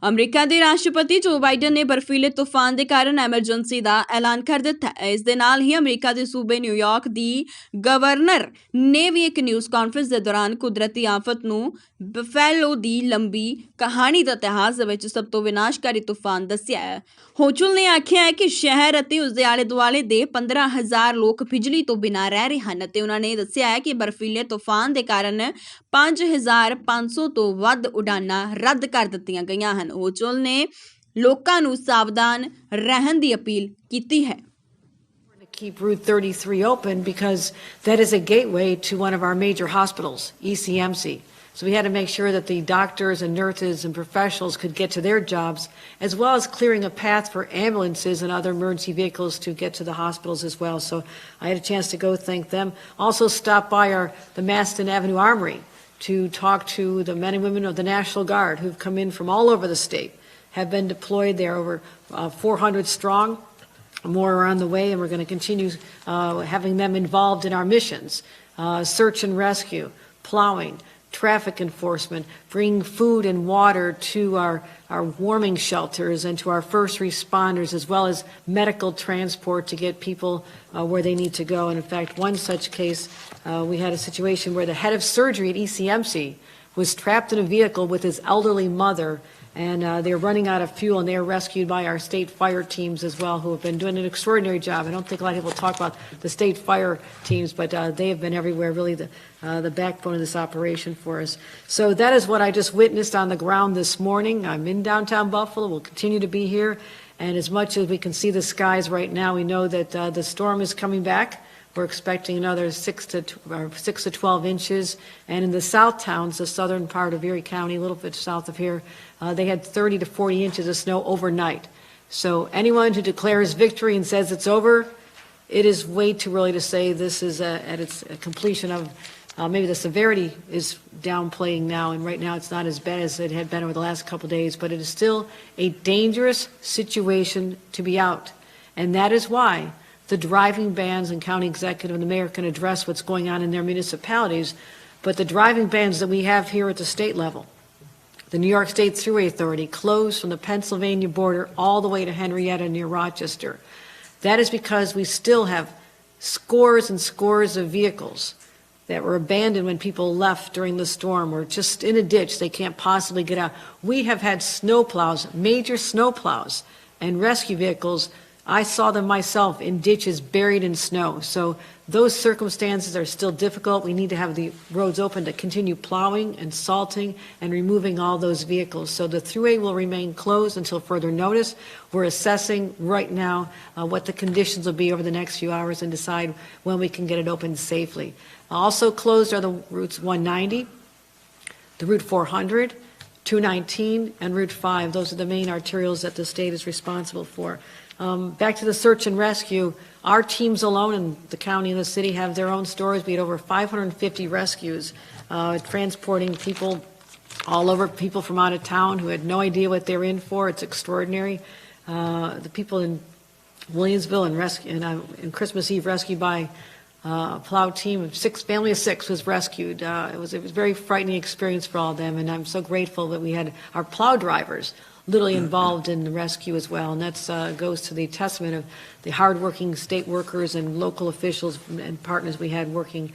America ਦੇ ਰਾਸ਼ਟਰਪਤੀ ਜੋ ਬਾਈਡਨ ਨੇ ਬਰਫੀਲੇ ਤੂਫਾਨ ਦੇ ਕਾਰਨ ਐਮਰਜੈਂਸੀ ਦਾ ਐਲਾਨ ਕਰ ਦਿੱਤਾ ਹੈ। ਇਸ ਦੇ ਨਾਲ ਹੀ ਅਮਰੀਕਾ ਦੇ ਸੂਬੇ ਨਿਊਯਾਰਕ ਦੀ ਗਵਰਨਰ ਨੇ ਵੀ ਇੱਕ ਨਿਊਜ਼ ਕਾਨਫਰੰਸ ਦੇ ਦੌਰਾਨ ਕੁਦਰਤੀ ਆਫਤ ਨੂੰ ਬਫੈਲੋ ਦੀ ਲੰਬੀ ਕਹਾਣੀ ਦਾ ਇਤਿਹਾਸ ਦੇ ਵਿੱਚ ਸਭ ਤੋਂ ਵਿਨਾਸ਼ਕਾਰੀ ਤੂਫਾਨ ਦੱਸਿਆ ਹੈ। ਹੋਚੁਲ ਨੇ ਆਖਿਆ ਹੈ ਕਿ ਸ਼ਹਿਰ ਅਤੇ ਉਸ ਦੇ ਆਲੇ ਦੁਆਲੇ ਦੇ 15,000 ਲੋਕ ਬਿਜਲੀ ਤੋਂ ਬਿਨਾਂ ਰਹਿ ਰਹੇ ਹਨ ਅਤੇ ਉਹਨਾਂ ਨੇ ਦੱਸਿਆ ਹੈ ਕਿ ਬਰਫੀਲੇ ਤੂਫਾਨ ਦੇ ਕਾਰਨ 5,500 ਤੋਂ ਵੱਧ ਉਡਾਨਾਂ ਰੱਦ ਕਰ ਦਿੱਤੀਆਂ ਗਈਆਂ ਹਨ। ਹੋਚੁਲ ਨੇ ਲੋਕਾਂ ਨੂੰ ਸਾਵਧਾਨ ਰਹਿਣ ਦੀ ਅਪੀਲ ਕੀਤੀ ਹੈ। Keep Route 33 open because that is a gateway to one of our major hospitals, ECMC. So we had to make sure that the doctors and nurses and professionals could get to their jobs, as well as clearing a path for ambulances and other emergency vehicles to get to the hospitals as well. So I had a chance to go thank them. Also stopped by the Maston Avenue Armory to talk to the men and women of the National Guard who've come in from all over the state, have been deployed there, over 400 strong. More are on the way, and we're going to continue having them involved in our missions, search and rescue, plowing, traffic enforcement, bringing food and water to our warming shelters and to our first responders, as well as medical transport to get people where they need to go. And in fact, one such case, we had a situation where the head of surgery at ECMC was trapped in a vehicle with his elderly mother, and they're running out of fuel, and they are rescued by our state fire teams as well, who have been doing an extraordinary job. I don't think a lot of people talk about the state fire teams, but they have been everywhere, really the backbone of this operation for us. So that is what I just witnessed on the ground this morning. I'm in downtown Buffalo. We'll continue to be here, and as much as we can see the skies right now, we know that the storm is coming back. We're expecting another 6 to 12 inches. And in the south towns, the southern part of Erie County, a little bit south of here, they had 30 to 40 inches of snow overnight. So anyone who declares victory and says it's over, it is way too early to say this is at its completion of, maybe the severity is downplaying now, and right now it's not as bad as it had been over the last couple of days, but it is still a dangerous situation to be out. And that is why the driving bans and county executive and the mayor can address what's going on in their municipalities, but the driving bans that we have here at the state level, the New York State Thruway Authority closed from the Pennsylvania border all the way to Henrietta near Rochester. That is because we still have scores and scores of vehicles that were abandoned when people left during the storm, or just in a ditch they can't possibly get out. We have had snow plows, major snow plows and rescue vehicles. I saw them myself in ditches buried in snow. So those circumstances are still difficult. We need to have the roads open to continue plowing and salting and removing all those vehicles. So the thruway will remain closed until further notice. We're assessing right now what the conditions will be over the next few hours and decide when we can get it open safely. Also closed are the routes 190, the Route 400, 219, and Route 5. Those are the main arterials that the state is responsible for. Back to the search and rescue, our teams alone in the county and the city have their own stories. We had over 550 rescues, transporting people all over, people from out of town who had no idea what they're in for. It's extraordinary. The people in Williamsville and Christmas Eve rescued by a plow team of family of six was rescued. It was a very frightening experience for all of them, and I'm so grateful that we had our plow drivers literally involved in the rescue as well. And that goes to the testament of the hardworking state workers and local officials and partners we had working